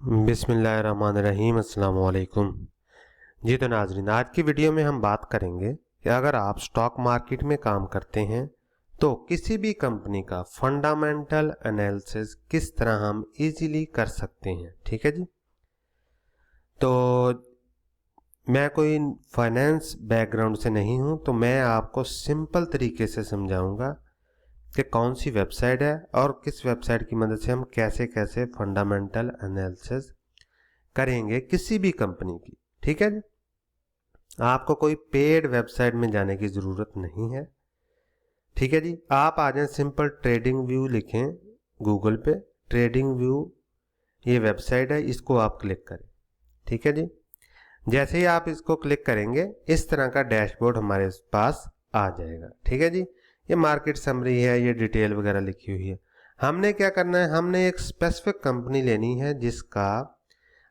बिस्मिल्लाहिर्रहमानिर्रहीम अस्सलाम वालेकुम। जी तो नाजरीन, आज की वीडियो में हम बात करेंगे कि अगर आप स्टॉक मार्केट में काम करते हैं तो किसी भी कंपनी का फंडामेंटल एनालिसिस किस तरह हम इजीली कर सकते हैं। ठीक है जी। तो मैं कोई फाइनेंस बैकग्राउंड से नहीं हूं, तो मैं आपको सिंपल तरीके से समझाऊंगा कि कौन सी वेबसाइट है और किस वेबसाइट की मदद से हम कैसे कैसे फंडामेंटल एनालिसिस करेंगे किसी भी कंपनी की। ठीक है जी। आपको कोई पेड वेबसाइट में जाने की ज़रूरत नहीं है। ठीक है जी। आप आ जाएं, सिंपल ट्रेडिंग व्यू लिखें गूगल पे, ट्रेडिंग व्यू ये वेबसाइट है, इसको आप क्लिक करें। ठीक है जी। जैसे ही आप इसको क्लिक करेंगे इस तरह का डैशबोर्ड हमारे पास आ जाएगा। ठीक है जी। ये मार्केट समरी है, ये डिटेल वगैरह लिखी हुई है। हमने क्या करना है, हमने एक स्पेसिफिक कंपनी लेनी है जिसका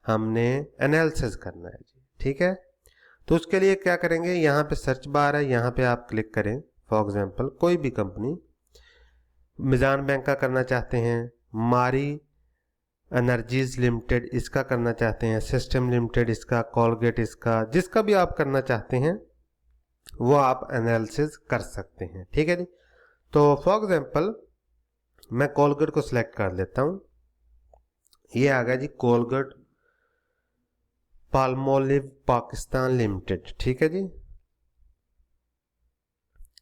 हमने एनालिसिस करना है जी। ठीक है। तो उसके लिए क्या करेंगे, यहाँ पे सर्च बार है, यहाँ पे आप क्लिक करें। फॉर एग्जांपल कोई भी कंपनी, मिजान बैंक का करना चाहते हैं, मारी एनर्जीज लिमिटेड इसका करना चाहते हैं, सिस्टम लिमिटेड इसका, कोलगेट इसका, जिसका भी आप करना चाहते हैं वो आप एनालिसिस कर सकते हैं। ठीक है जी। तो फॉर एग्जांपल मैं कोलगेट को सिलेक्ट कर लेता हूँ। ये आ गया जी कोलगेट पाल्मोलिव पाकिस्तान लिमिटेड। ठीक है जी।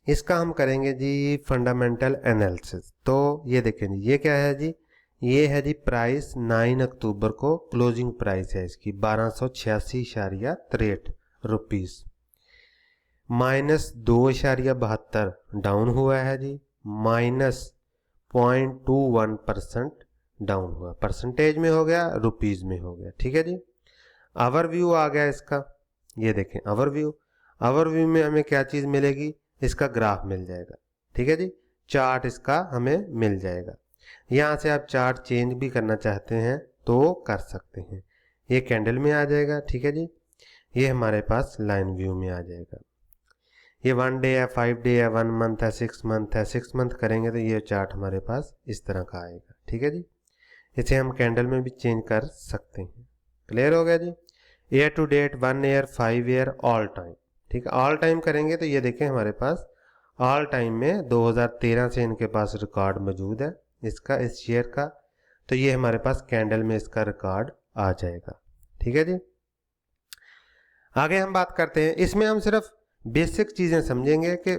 इसका हम करेंगे जी फंडामेंटल एनालिसिस। तो ये देखें जी, ये क्या है जी, ये है जी प्राइस 9 अक्टूबर को क्लोजिंग प्राइस है इसकी 1286.63 रुपीस, -2.72 डाउन हुआ है जी, -0.21% डाउन हुआ, परसेंटेज में हो गया, रुपीज में हो गया। ठीक है जी। ओवरव्यू आ गया इसका, ये देखें ओवरव्यू। ओवरव्यू में हमें क्या चीज़ मिलेगी, इसका ग्राफ मिल जाएगा। ठीक है जी। चार्ट इसका हमें मिल जाएगा। यहाँ से आप चार्ट चेंज भी करना चाहते हैं तो कर सकते हैं। ये कैंडल में आ जाएगा। ठीक है जी। ये हमारे पास लाइन व्यू में आ जाएगा। ये 1 डे है, 5 डे है, 1 मंथ है, 6 मंथ है। 6 मंथ करेंगे तो ये चार्ट हमारे पास इस तरह का आएगा। ठीक है जी। इसे हम कैंडल में भी चेंज कर सकते हैं। क्लियर हो गया जी। Year to date, 1 year, 5 year, all time. ठीक है। ऑल टाइम करेंगे तो ये देखें हमारे पास ऑल टाइम में 2013 से इनके पास रिकॉर्ड मौजूद है इसका, इस शेयर का। तो ये हमारे पास कैंडल में इसका रिकॉर्ड आ जाएगा। ठीक है जी। आगे हम बात करते हैं, इसमें हम सिर्फ बेसिक चीज़ें समझेंगे कि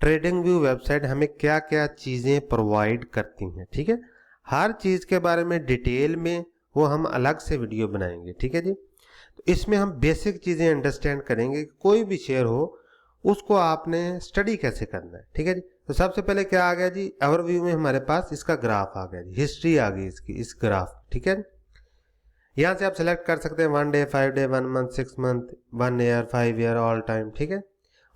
ट्रेडिंग व्यू वेबसाइट हमें क्या क्या चीज़ें प्रोवाइड करती हैं। ठीक है। हर चीज़ के बारे में डिटेल में वो हम अलग से वीडियो बनाएंगे। ठीक है जी। तो इसमें हम बेसिक चीज़ें अंडरस्टैंड करेंगे कि कोई भी शेयर हो उसको आपने स्टडी कैसे करना है। ठीक है जी। तो सबसे पहले क्या आ गया जी, ओवरव्यू में हमारे पास इसका ग्राफ आ गया जी, हिस्ट्री आ गई इसकी, इस ग्राफ। ठीक है। यहाँ से आप सेलेक्ट कर सकते हैं 1 day, 5 day, 1 month, 6 month, 1 year, 5 year, all time. ठीक है।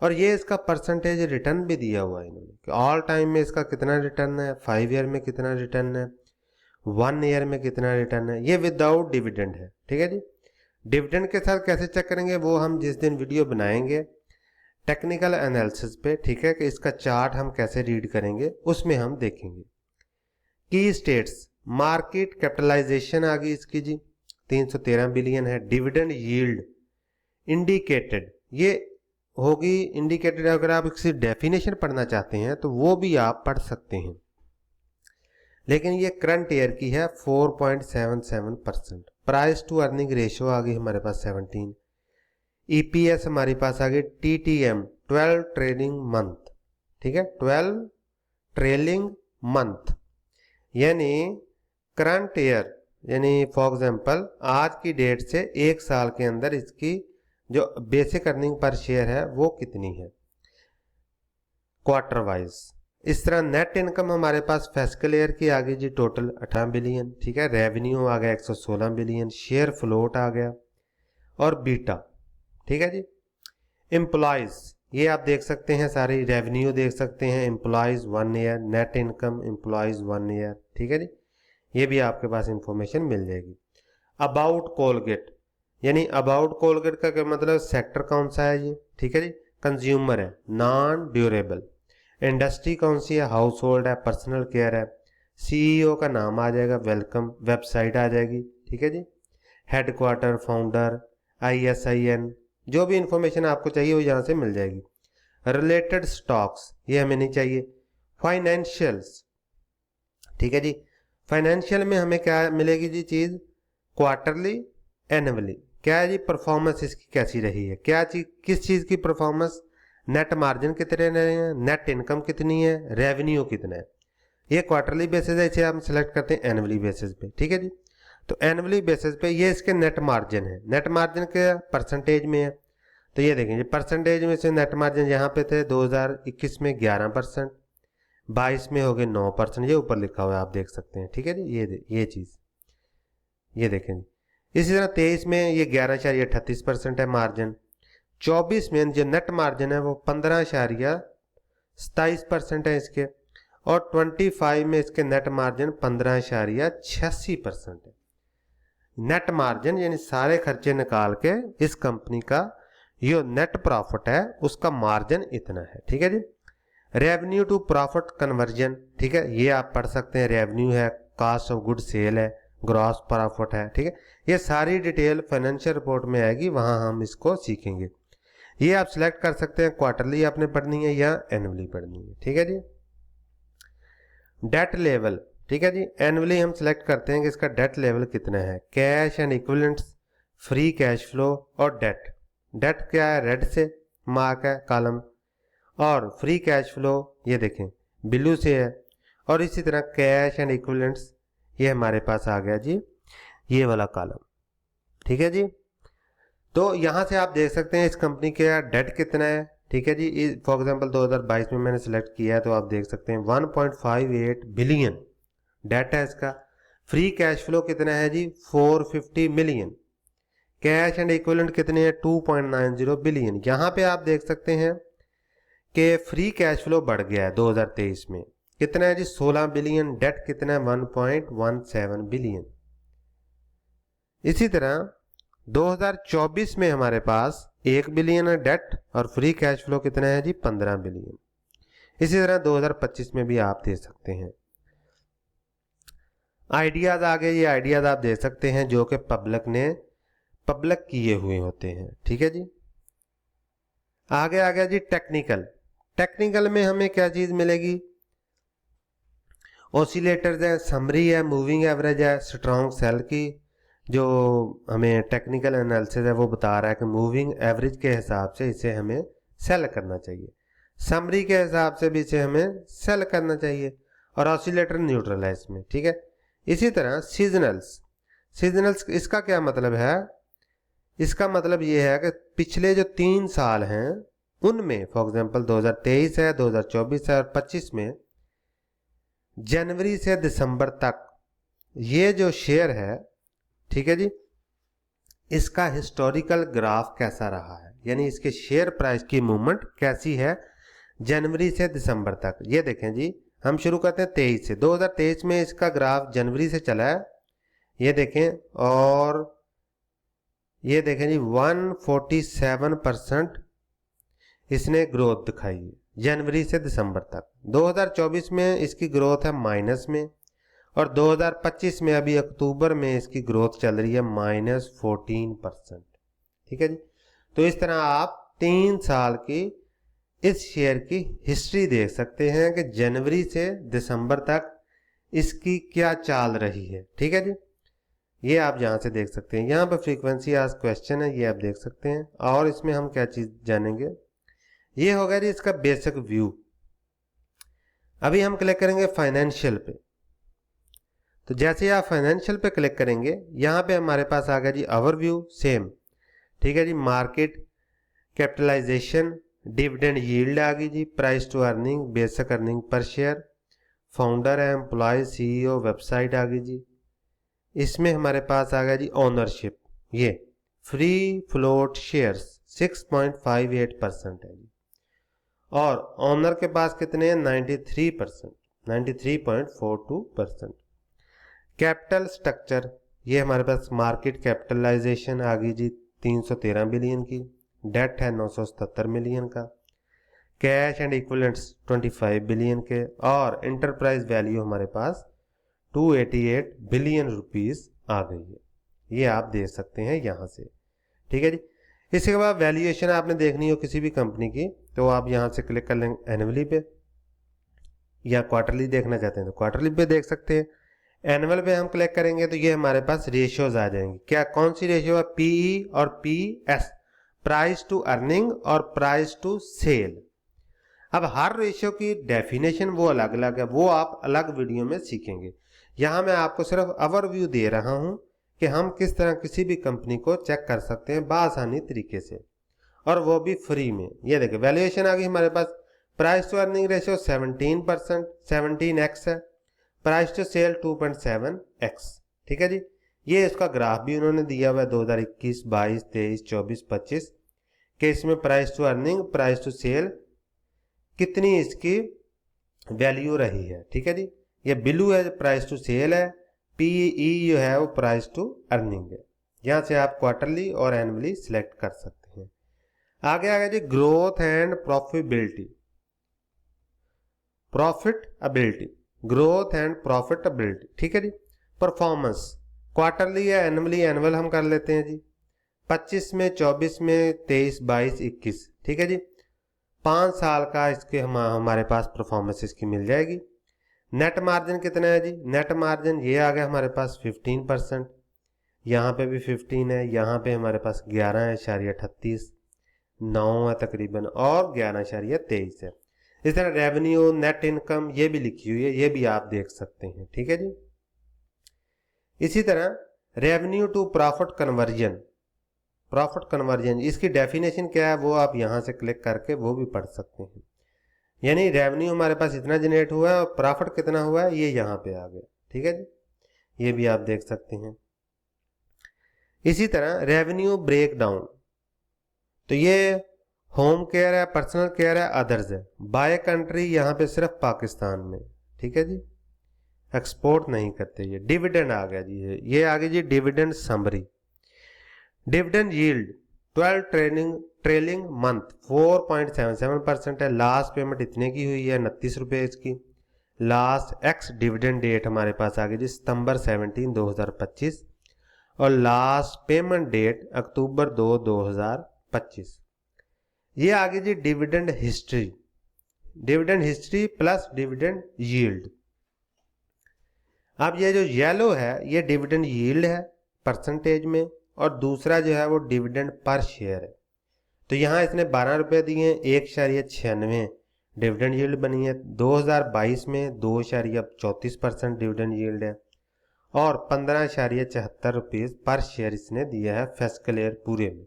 और ये इसका परसेंटेज रिटर्न भी दिया हुआ है इन्होंने कि ऑल टाइम में इसका कितना रिटर्न है, 5 ईयर में कितना रिटर्न है, 1 ईयर में कितना रिटर्न है। ये विदाउट डिविडेंड है। ठीक है जी। डिविडेंड के साथ कैसे चेक करेंगे वो हम जिस दिन वीडियो बनाएंगे टेक्निकल एनालिसिस पे, ठीक है, कि इसका चार्ट हम कैसे रीड करेंगे उसमें हम देखेंगे। की स्टेट्स, मार्केट कैपिटलाइजेशन आ गई इसकी जी 313 बिलियन है। डिविडेंड यील्ड इंडिकेटेड, ये होगी इंडिकेटेड। अगर आप इसकी डेफिनेशन पढ़ना चाहते हैं तो वो भी आप पढ़ सकते हैं, लेकिन ये करंट ईयर की है 4.77%। प्राइस टू अर्निंग रेशियो आ गई हमारे पास 17। ईपीएस हमारे पास आ गई टीटीएम 12 ट्रेलिंग मंथ। ठीक है, 12 ट्रेलिंग मंथ, यानी करंट ईयर, यानी फॉर एग्जांपल आज की डेट से एक साल के अंदर इसकी जो बेसिक अर्निंग पर शेयर है वो कितनी है क्वार्टर वाइज। इस तरह नेट इनकम हमारे पास फिस्कल ईयर की आ गई जी टोटल 18 बिलियन। ठीक है। रेवेन्यू आ गया 116 बिलियन, शेयर फ्लोट आ गया, और बीटा। ठीक है जी। एम्प्लॉयज, ये आप देख सकते हैं, सारी रेवेन्यू देख सकते हैं, employees 1 year, net income employees 1 year. ठीक है जी। ये भी आपके पास इंफॉर्मेशन मिल जाएगी। अबाउट कोलगेट, यानी अबाउट कोलगेट का क्या मतलब, सेक्टर कौन सा है ये। ठीक है जी। कंज्यूमर है, नॉन ड्यूरेबल। इंडस्ट्री कौन सी है, हाउस होल्ड है, पर्सनल केयर है। सीईओ का नाम आ जाएगा, वेलकम, वेबसाइट आ जाएगी। ठीक है जी। हेडक्वार्टर, फाउंडर, ISIN, जो भी इंफॉर्मेशन आपको चाहिए वो यहाँ से मिल जाएगी। रिलेटेड स्टॉक्स ये हमें नहीं चाहिए। फाइनेंशियल्स, ठीक है जी, फाइनेंशियल में हमें क्या मिलेगी जी चीज़, क्वार्टरली, एनुअली, क्या है जी परफॉर्मेंस इसकी कैसी रही है, क्या चीज किस चीज़ की परफॉर्मेंस, नेट मार्जिन कितने रहे हैं, नेट इनकम कितनी है, रेवेन्यू कितना है। ये क्वार्टरली बेसिस है, इसे हम सिलेक्ट करते हैं एनुअली बेसिस पे, ठीक है जी। तो एनुअली बेसिस पे ये इसके नेट मार्जिन है, नेट मार्जिन के परसेंटेज में है। तो ये देखेंगे परसेंटेज में से नेट मार्जिन यहाँ पे थे 2021 में 11%, 22 में हो गए 9%, ये ऊपर लिखा हुआ है आप देख सकते हैं, ठीक है जी। ये चीज़ ये देखें जी। इसी तरह 23 में ये 11.38% है मार्जिन, 24 में जो नेट मार्जिन है वो 15.27% है इसके, और 25 में इसके नेट मार्जिन 15.86% है। नेट मार्जिन यानी सारे खर्चे निकाल के इस कंपनी का जो नेट प्रॉफिट है उसका मार्जिन इतना है, ठीक है जी। रेवेन्यू टू प्रॉफिट कन्वर्जन, ठीक है, ये आप पढ़ सकते हैं, रेवेन्यू है, कॉस्ट ऑफ गुड सेल है, ग्रॉस प्रॉफिट है, ठीक है। ये सारी डिटेल फाइनेंशियल रिपोर्ट में आएगी, वहां हम इसको सीखेंगे। ये आप सिलेक्ट कर सकते हैं, क्वार्टरली आपने पढ़नी है या एनुअली पढ़नी है, ठीक है जी। डेट लेवल, ठीक है जी, एनुअली हम सिलेक्ट करते हैं कि इसका डेट लेवल कितना है, cash and equivalents, free cash flow और डेट। डेट क्या है, रेड से मार्क है कॉलम, और फ्री कैश फ्लो ये देखें ब्लू से है, और इसी तरह कैश एंड इक्विवेलेंट्स ये हमारे पास आ गया जी ये वाला कॉलम, ठीक है जी। तो यहाँ से आप देख सकते हैं इस कंपनी का डेट कितना है, ठीक है जी। फॉर एग्जांपल 2022 में मैंने सेलेक्ट किया है, तो आप देख सकते हैं 1.58 बिलियन डेट है इसका। फ्री कैश फ्लो कितना है जी, 450 मिलियन। कैश एंड इक्विवेलेंट कितने हैं, 2.90 बिलियन। यहाँ पे आप देख सकते हैं कि फ्री कैश फ्लो बढ़ गया है 2023 में, कितना है जी 16 बिलियन, डेट कितना है 1.17 बिलियन। इसी तरह 2024 में हमारे पास 1 बिलियन है डेट, और फ्री कैश फ्लो कितना है जी 15 बिलियन। इसी तरह 2025 में भी आप दे सकते हैं। आइडियाज आगे, ये आइडियाज आप दे सकते हैं जो कि पब्लिक किए हुए होते हैं, ठीक है जी। आगे आ गया जी टेक्निकल। टेक्निकल में हमें क्या चीज मिलेगी, ऑसिलेटर्स है, समरी है, मूविंग एवरेज है, स्ट्रॉन्ग सेल की जो हमें टेक्निकल एनालिसिस है वो बता रहा है कि मूविंग एवरेज के हिसाब से इसे हमें सेल करना चाहिए, समरी के हिसाब से भी इसे हमें सेल करना चाहिए, और ऑसिलेटर न्यूट्रल है इसमें, ठीक है। इसी तरह सीजनल्स इसका क्या मतलब है, इसका मतलब ये है कि पिछले जो 3 साल हैं उनमें, फॉर एग्जांपल 2023 है, 2024 है और 25 में जनवरी से दिसंबर तक ये जो शेयर है, ठीक है जी, इसका हिस्टोरिकल ग्राफ कैसा रहा है, यानी इसके शेयर प्राइस की मूवमेंट कैसी है जनवरी से दिसंबर तक। ये देखें जी, हम शुरू करते हैं 23 से। 2023 में इसका ग्राफ जनवरी से चला है, ये देखें, और ये देखें जी 147% इसने ग्रोथ दिखाई है जनवरी से दिसंबर तक। 2024 में इसकी ग्रोथ है माइनस में, और 2025 में अभी अक्टूबर में इसकी ग्रोथ चल रही है -14%, ठीक है जी। तो इस तरह आप 3 साल की इस शेयर की हिस्ट्री देख सकते हैं कि जनवरी से दिसंबर तक इसकी क्या चाल रही है, ठीक है जी। ये आप यहाँ से देख सकते हैं, यहाँ पर फ्रीक्वेंसी आज क्वेश्चन है, ये आप देख सकते हैं। और इसमें हम क्या चीज जानेंगे, ये हो गया जी इसका बेसिक व्यू। अभी हम क्लिक करेंगे फाइनेंशियल पे। तो जैसे ही आप फाइनेंशियल पे क्लिक करेंगे, यहाँ पे हमारे पास आ गया जी ओवरव्यू, सेम, ठीक है जी। मार्केट कैपिटलाइजेशन, डिविडेंड यील्ड आ गई जी, price to earning, basic earning per share, founder है, एम्प्लॉय, CEO, वेबसाइट आ गई जी। इसमें हमारे पास आ गया जी ओनरशिप, ये फ्री फ्लोट शेयर्स 6.58% है जी, और ओनर के पास कितने हैं 93%, 93.42%। कैपिटल स्ट्रक्चर, ये हमारे पास मार्केट कैपिटलाइजेशन आ गई जी 313 बिलियन की, डेट है 977 मिलियन का, कैश एंड इक्विवेलेंट्स 25 बिलियन के, और इंटरप्राइज वैल्यू हमारे पास 288 बिलियन रुपीस आ गई है। ये आप देख सकते हैं यहाँ से, ठीक है जी। इसके बाद वैल्यूएशन आपने देखनी हो किसी भी कंपनी की तो आप यहाँ से क्लिक कर लेंगे एनुअली पे, या क्वार्टरली देखना चाहते हैं तो क्वार्टरली पे देख सकते हैं। एनुअल पे हम क्लिक करेंगे तो ये हमारे पास रेशियोज आ जाएंगे। क्या कौन सी रेशियो है? पीई और पीएस, प्राइस टू अर्निंग और प्राइस टू सेल। अब हर रेशियो की डेफिनेशन वो अलग अलग है, वो आप अलग वीडियो में सीखेंगे। यहाँ मैं आपको सिर्फ ओवरव्यू दे रहा हूँ कि हम किस तरह किसी भी कंपनी को चेक कर सकते हैं बआसानी तरीके से, और वो भी फ्री में। ये देखिए वैल्यूएशन आ गई हमारे पास। Price to earning ratio 17%, 17x है। प्राइस टू सेल 2.7x, ठीक है जी। ये इसका ग्राफ भी उन्होंने दिया हुआ है 2021, 22, 23, 24, 25 के इसमें price to earning, price to sale कितनी इसकी वैल्यू रही है, ठीक है जी। ये ब्लू है प्राइस टू सेल है, पीई जो है वो प्राइस टू अर्निंग है। यहाँ से आप क्वार्टरली और एनुअली सिलेक्ट कर सकते हैं। आगे आ गया जी growth and profitability, profitability, growth and profitability, ठीक है जी। परफॉर्मेंस क्वार्टरली या एनुअली, एनुअल हम कर लेते हैं जी। 25 में, 24 में, 23, 22, 21, ठीक है जी। 5 साल का इसके हमारे पास परफॉर्मेंस इसकी मिल जाएगी। नेट मार्जिन कितना है जी? नेट मार्जिन ये आ गया हमारे पास 15%, यहाँ पे भी 15 है, यहाँ पे हमारे पास 11.38, 9 है तकरीबन, और 11.23 है। इस तरह रेवेन्यू, नेट इनकम ये भी लिखी हुई है, ये भी आप देख सकते हैं, ठीक है जी। इसी तरह revenue to profit conversion, profit conversion इसकी डेफिनेशन क्या है वो आप यहाँ से क्लिक करके वो भी पढ़ सकते हैं। यानी रेवेन्यू हमारे पास इतना जनरेट हुआ है और प्रॉफिट कितना हुआ है ये यहाँ पे आ गया, ठीक है जी। ये भी आप देख सकते हैं। इसी तरह रेवेन्यू ब्रेक डाउन, तो ये होम केयर है, पर्सनल केयर है, अदर्स है। बाय कंट्री यहाँ पे सिर्फ पाकिस्तान में, ठीक है जी, एक्सपोर्ट नहीं करते। ये डिविडेंड आ गया जी, ये आ गया जी dividend summary. Dividend yield 12 trailing month 4.77% है। लास्ट पेमेंट इतने की हुई है 29 रुपये इसकी। लास्ट एक्स डिविडेंड डेट हमारे पास आ गई जी सितंबर 17, 2025, और लास्ट पेमेंट डेट अक्टूबर 2, 2025। ये आ गई जी dividend history, dividend history plus dividend yield. अब ये जो येलो है ये डिविडेंड यील्ड है परसेंटेज में, और दूसरा जो है वो डिविडेंड पर शेयर है। तो यहाँ इसने 12 रुपये दिए हैं, 1.96 डिविडेंड यील्ड बनी है। 2022 में 2.34% डिविडेंड यील्ड है, और 15.74 रुपीज़ पर शेयर इसने दिया है फिस्कल ईयर पूरे में।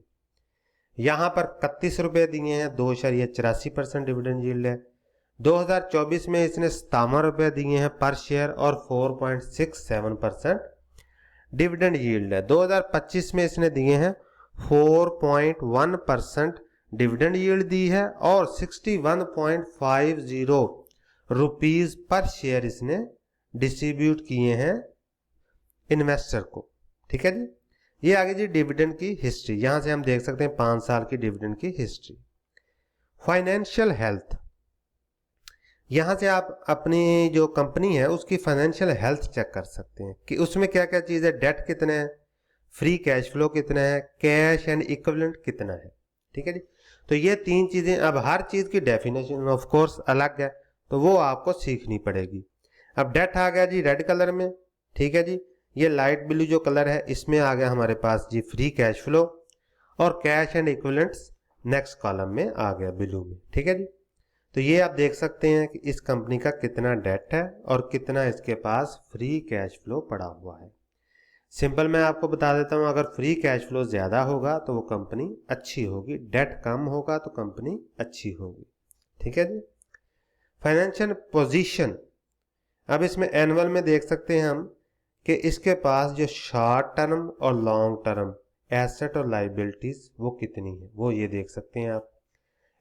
यहाँ पर 31 रुपये दिए हैं, 2.84% डिविडेंड यील्ड है। 2024 में इसने 57 रुपये दिए हैं पर शेयर, और 4.67% डिविडेंड यील्ड है। 2025 में इसने दिए हैं 4.1% डिविडेंड यील्ड दी है, और 61.50 रुपीज़ पर शेयर इसने डिस्ट्रीब्यूट किए हैं इन्वेस्टर को, ठीक है जी। ये आगे जी डिविडेंड की हिस्ट्री, यहां से हम देख सकते हैं 5 साल की डिविडेंड की हिस्ट्री। फाइनेंशियल हेल्थ, यहां से आप अपनी जो कंपनी है उसकी फाइनेंशियल हेल्थ चेक कर सकते हैं कि उसमें क्या क्या चीज़ है, डेट कितने है, फ्री कैश फ्लो कितना है, कैश एंड इक्विवेलेंट कितना है, ठीक है जी। तो ये 3 चीज़ें, अब हर चीज़ की डेफिनेशन ऑफ कोर्स अलग है तो वो आपको सीखनी पड़ेगी। अब डेट आ गया जी रेड कलर में, ठीक है जी। ये लाइट ब्लू जो कलर है इसमें आ गया हमारे पास जी फ्री कैश फ्लो, और cash and equivalents next column में आ गया ब्लू में, ठीक है जी। तो ये आप देख सकते हैं कि इस कंपनी का कितना डेट है और कितना इसके पास फ्री कैश फ्लो पड़ा हुआ है। सिंपल मैं आपको बता देता हूँ, अगर फ्री कैश फ्लो ज़्यादा होगा तो वो कंपनी अच्छी होगी, डेट कम होगा तो कंपनी अच्छी होगी, ठीक है जी। फाइनेंशियल पोजीशन, अब इसमें एनुअल में देख सकते हैं हम कि इसके पास जो शॉर्ट टर्म और लॉन्ग टर्म एसेट और लाइबिलिटीज वो कितनी है, वो ये देख सकते हैं आप।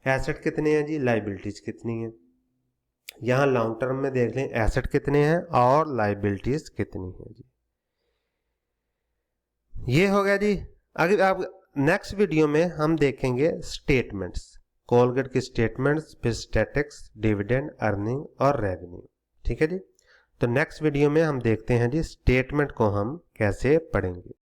एसेट कितने हैं जी, लाइबिलिटीज कितनी है। यहाँ लॉन्ग टर्म में देख लें एसेट कितने हैं और लाइबिलिटीज कितनी है जी। ये हो गया जी। अगर आप नेक्स्ट वीडियो में हम देखेंगे स्टेटमेंट्स, कोलगेट की स्टेटमेंट्स, फिर स्टैटिक्स, डिविडेंड, अर्निंग और रेवेन्यू, ठीक है जी। तो नेक्स्ट वीडियो में हम देखते हैं जी स्टेटमेंट को हम कैसे पढ़ेंगे।